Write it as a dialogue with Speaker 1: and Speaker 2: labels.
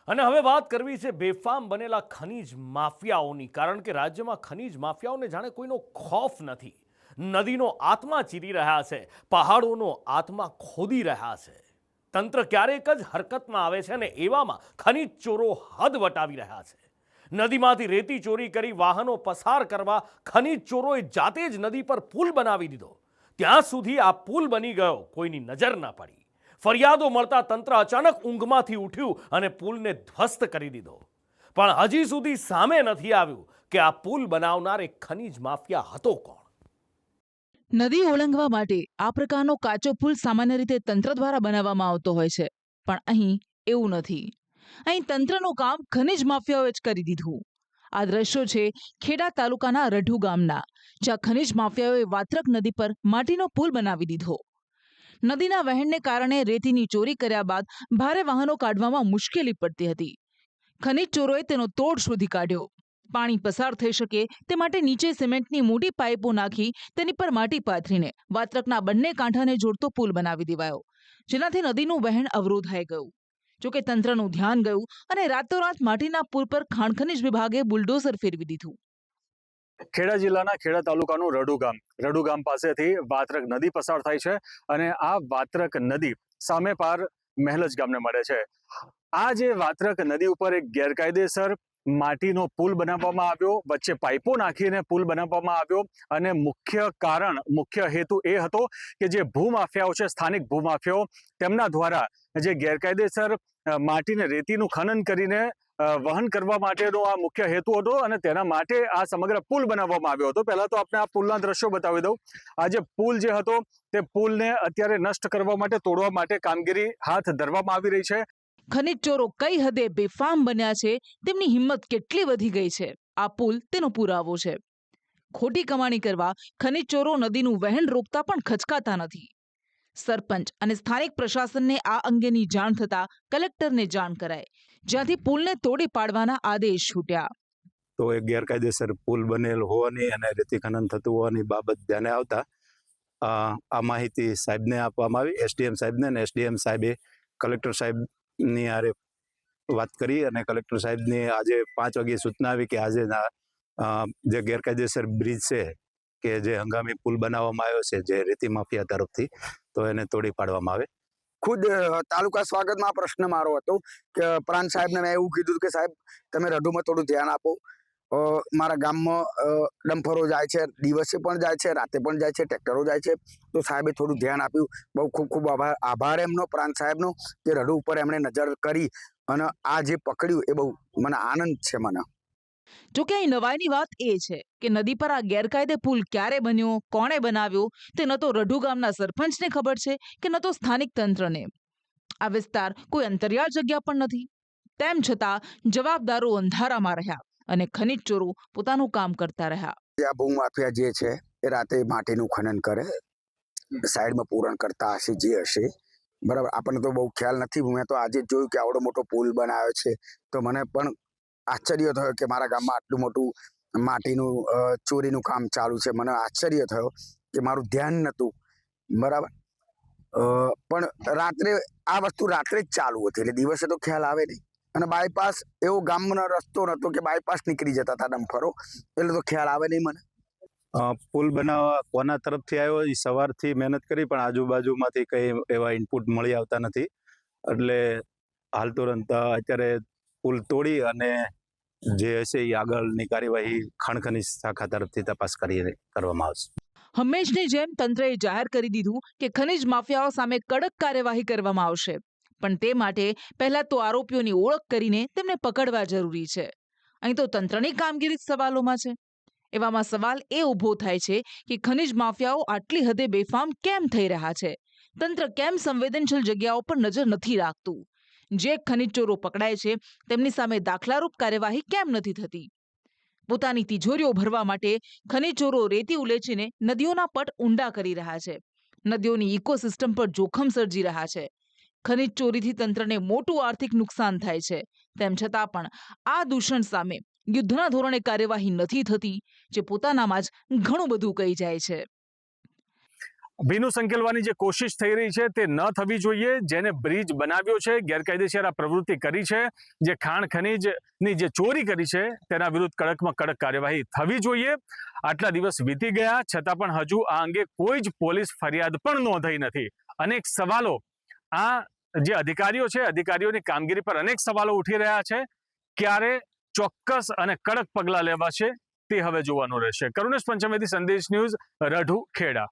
Speaker 1: અને હવે વાત કરવી છે બેફામ બનેલા ખનીજ માફિયાઓની, કારણ કે રાજ્યમાં ખનીજ માફિયાઓને જાણે કોઈનો ખોફ નથી. નદીનો આત્મા ચીરી રહ્યા છે, પહાડોનો આત્મા ખોદી રહ્યા છે. તંત્ર ક્યારેક જ હરકતમાં આવે છે અને એવામાં ખનીજ ચોરો હદ વટાવી રહ્યા છે. નદીમાંથી રેતી ચોરી કરી વાહનો પસાર કરવા ખનીજ ચોરોએ જાતે જ નદી પર પુલ બનાવી દીધો. ત્યાં સુધી આ પુલ બની ગયો, કોઈની નજર ન પડી. ફરિયાદો મળતા તંત્ર અચાનક ઊંઘમાંથી ઉઠ્યું અને પુલને ધ્વસ્ત કરી દીધો. પણ હજી સુધી સામે નથી આવ્યું કે આ પુલ બનાવનાર એક ખનીજ માફિયા હતો કોણ.
Speaker 2: નદી ઓળંગવા માટે આ પ્રકારનો કાચો પુલ સામાન્ય રીતે તંત્ર દ્વારા બનાવવામાં આવતો હોય છે, પણ અહીં એવું નથી. અહીં તંત્રનું કામ ખનિજ માફિયાઓએ જ કરી દીધું. આ દ્રશ્યો છે ખેડા તાલુકાના રઢુ ગામના, જ્યાં ખનિજ માફિયાઓએ વાત્રક નદી પર માટીનો પુલ બનાવી દીધો. નદીના વહેણને કારણે રેતીની ચોરી કર્યા બાદ ભારે વાહનો કાઢવામાં મુશ્કેલી પડતી હતી. ખનિજ ચોરોએ તેનો તોડ શોધી કાઢ્યો. પાણી પસાર થઈ શકે તે માટે નીચે સિમેન્ટની મોટી પાઇપો નાખી તેની પર માટી પાથરીને વાત્રકના બંને કાંઠાને જોડતો પુલ બનાવી દેવાયો, જેનાથી નદીનું વહેણ અવરોધાઈ ગયું. જોકે તંત્રનું ધ્યાન ગયું અને રાતોરાત માટીના પુલ પર ખાણ ખનિજ વિભાગે બુલડોઝર ફેરવી દીધું.
Speaker 3: ખેડા જિલ્લાના ખેડા તાલુકાનું રડુ ગામ પાસેથી વાત્રક નદી પસાર થાય છે અને આ વાત્રક નદી સામે પાર મહેલજ ગામને મળે છે. આ જે વાત્રક નદી ઉપર એક ગેરકાયદેસર માટીનો પુલ બનાવવામાં આવ્યો, વચ્ચે પાઇપો નાખીને પુલ બનાવવામાં આવ્યો અને મુખ્ય હેતુ એ હતો કે જે ભૂમાફિયાઓ છે, સ્થાનિક ભૂમાફિયાઓ, તેમના દ્વારા જે ગેરકાયદેસર માટીને રેતીનું ખનન કરીને વહન કરવા માટેનો આ મુખ્ય હેતુ હતો અને તેના માટે આ સમગ્ર પુલ બનાવવામાં આવ્યો હતો. પહેલા તો આપણે આ પુલના દ્રશ્યો બતાવી દઉં. આ જે પુલ જે હતો તે પુલને અત્યારે નષ્ટ કરવા માટે, તોડવા માટે કામગીરી હાથ ધરવામાં આવી રહી છે.
Speaker 2: ખનિજ ચોરો કઈ હદે બેફામ બન્યા છે, તેમની હિંમત કેટલી વધી ગઈ છે, આ પુલ તેનો પુરાવો છે. ખોટી કમાણી કરવા ખનિજ ચોરો નદીનું વહેણ રોકતા પણ ખચકાતા નથી. સરપંચ અને સ્થાનિક પ્રશાસનને આ અંગેની જાણ થતા કલેક્ટરને જાણ કરાય, જ્યાંથી પુલને તોડી પાડવાના આદેશ છૂટ્યા.
Speaker 4: તો એક ગેરકાયદેસર પુલ બનેલ હોવાની અને રેતી ખનન થતું હોવાની બાબત ધ્યાને આવતા આ માહિતી સાહેબને આપવામાં આવી, એસડીએમ સાહેબને, અને એસડીએમ સાહેબે કલેક્ટર સાહેબની આરે વાત કરી અને કલેક્ટર સાહેબની આજે 5 વાગ્યે સૂચના આવી કે આજે જે ગેરકાયદેસર બ્રિજ છે કે જે હંગામી પુલ બનાવવામાં આવ્યો છે જે રેતી માફિયા તરફથી, તો એને તોડી પાડવામાં આવે.
Speaker 5: ખુદ તાલુકા સ્વાગતમાં પ્રશ્ન મારો હતો કે પ્રાંત સાહેબને મેં એવું કીધું કે સાહેબ તમે રઢુમાં થોડું ધ્યાન આપો. મારા ગામમાં ડમ્ફરો જાય છે, દિવસે પણ જાય છે, રાતે પણ જાય છે, ટ્રેક્ટરો જાય છે. તો સાહેબે થોડું ધ્યાન આપ્યું. બહુ ખૂબ આભાર એમનો, પ્રાંત સાહેબનો, કે રઢુ ઉપર એમણે નજર કરી અને આ જે પકડ્યું એ બહુ મને આનંદ છે. મને
Speaker 2: જોકે અહીં નવાઈની વાત એ છે કે નદી પર આ ગેરકાયદે પુલ ક્યારે બન્યો, કોણે બનાવ્યો, તે ન તો રઢુ ગામના સરપંચને ખબર છે કે ન તો સ્થાનિક તંત્રને. આ વિસ્તાર કોઈ અંતરિયાળ જગ્યા પણ નથી. તેમ છતાં જવાબદારો અંધારામાં રહ્યા અને ખનિજ ચોરો પોતાનું કામ કરતા રહ્યા.
Speaker 5: આ ભૂમાફિયા જે છે એ રાતે માટીનું ખનન કરે, સાઈડમાં પૂરણ કરતા હશે જે હશે, બરાબર. આપણને તો બહુ ખ્યાલ નથી. મેં તો આજે જ જોયું કે આવડો મોટો પુલ બનાવ્યો છે, તો મને પણ આશ્ચર્ય થયો કે મારા ગામમાં આટલું મોટું માટીનું ચોરીનું કામ ચાલુ છે. મને આશ્ચર્ય થયો કે મારું ધ્યાન નહોતું, બરાબર. પણ રાત્રે આ વસ્તુ રાત્રે જ ચાલુ હતી, એટલે દિવસે તો ખ્યાલ આવે નહીં. અને બાયપાસ એવો ગામનો રસ્તો નહોતો કે બાયપાસ નીકળી જતા હતા ડમ્ફરો, એટલે તો ખ્યાલ આવે નહીં મને.
Speaker 4: પુલ બનાવવા કોના તરફથી આવ્યો એ સવારથી મહેનત કરી, પણ આજુબાજુમાંથી કંઈ એવા ઇનપુટ મળી આવતા નથી. એટલે હાલ તુરંત અત્યારે પુલ તોડી અને જે હશે એ આગળની કાર્યવાહી ખાણ ખનીજ શાખા તરફથી તપાસ કરવામાં આવશે.
Speaker 2: હંમેશની જેમ તંત્રએ જાહેર કરી દીધું કે ખનિજ માફિયાઓ સામે કડક કાર્યવાહી કરવામાં આવશે, પણ તે માટે પહેલા તો આરોપીઓની ઓળખ કરીને તેમને પકડવા જરૂરી છે. અહીં તો તંત્રની કામગીરી સવાલોમાં છે. એવામાં સવાલ એ ઊભો થાય છે કે ખનિજ માફિયાઓ આટલી હદે બેફામ કેમ થઈ રહ્યા છે? તંત્ર કેમ સંવેદનશીલ જગ્યાઓ પર નજર નથી રાખતું? જે ખનિજ ચોરો પકડાય છે તેમની સામે દાખલારૂપ કાર્યવાહી કેમ નથી થતી? પોતાની તિજોરીઓ ભરવા માટે ખનિજ ચોરો રેતી ઉલેચીને નદીઓના પટ ઊંડા કરી રહ્યા છે, નદીઓની ઇકોસિસ્ટમ પર જોખમ સર્જી રહ્યા છે. ખનિજ ચોરીથી તંત્રને મોટું આર્થિક નુકસાન થાય છે. તેમ છતાં પણ આ દૂષણ સામે યુદ્ધના ધોરણે કાર્યવાહી નથી થતી, જે પોતાનામાં જ ઘણું બધું કહી જાય છે.
Speaker 3: ભીનું સંકેલવાની જે કોશિશ થઈ રહી છે તે ન થવી જોઈએ. જેને બ્રિજ બનાવ્યો છે, ગેરકાયદેસર આ પ્રવૃત્તિ કરી છે, જે ખાણ ખનીજની જે ચોરી કરી છે તેના વિરુદ્ધ કડકમાં કડક કાર્યવાહી થવી જોઈએ. આટલા દિવસ વીતી ગયા છતાં પણ હજુ આ અંગે કોઈ જ પોલીસ ફરિયાદ પણ નોંધાઈ નથી. અનેક સવાલો આ જે અધિકારીઓ છે, અધિકારીઓની કામગીરી પર અનેક સવાલો ઉઠી રહ્યા છે. ક્યારે ચોક્કસ અને કડક પગલાં લેવાશે તે હવે જોવાનું રહેશે. કરુણેશ પંચમેથી, સંદેશ ન્યૂઝ, રઢુ, ખેડા.